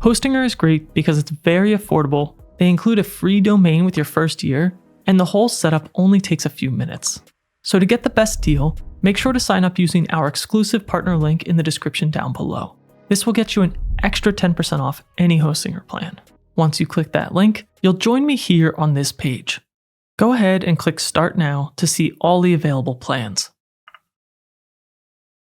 Hostinger is great because it's very affordable, they include a free domain with your first year, and the whole setup only takes a few minutes. So to get the best deal, make sure to sign up using our exclusive partner link in the description down below. This will get you an extra 10% off any Hostinger plan. Once you click that link, you'll join me here on this page. Go ahead and click Start Now to see all the available plans.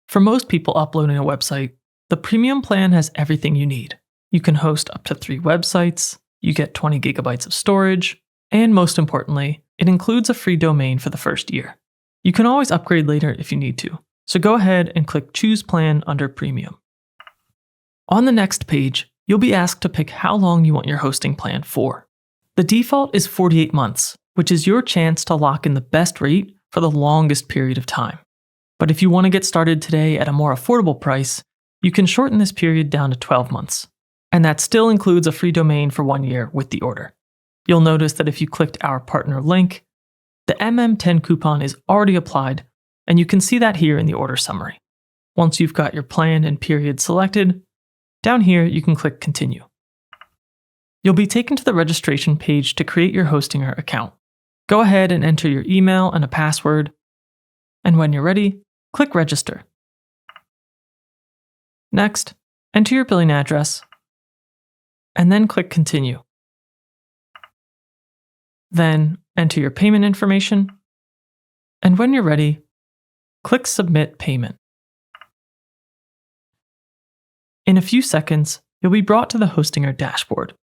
For most people uploading a website, the premium plan has everything you need. You can host up to 3 websites, you get 20 gigabytes of storage, and most importantly, it includes a free domain for the first year. You can always upgrade later if you need to, so go ahead and click Choose Plan under Premium. On the next page, you'll be asked to pick how long you want your hosting plan for. The default is 48 months, which is your chance to lock in the best rate for the longest period of time. But if you want to get started today at a more affordable price, you can shorten this period down to 12 months. And that still includes a free domain for 1 year with the order. You'll notice that if you clicked our partner link, the MM10 coupon is already applied, and you can see that here in the order summary. Once you've got your plan and period selected, down here you can click Continue. You'll be taken to the registration page to create your Hostinger account. Go ahead and enter your email and a password, and when you're ready, click Register. Next, enter your billing address, and then click Continue. Then enter your payment information, and when you're ready, click Submit Payment. In a few seconds, you'll be brought to the Hostinger dashboard.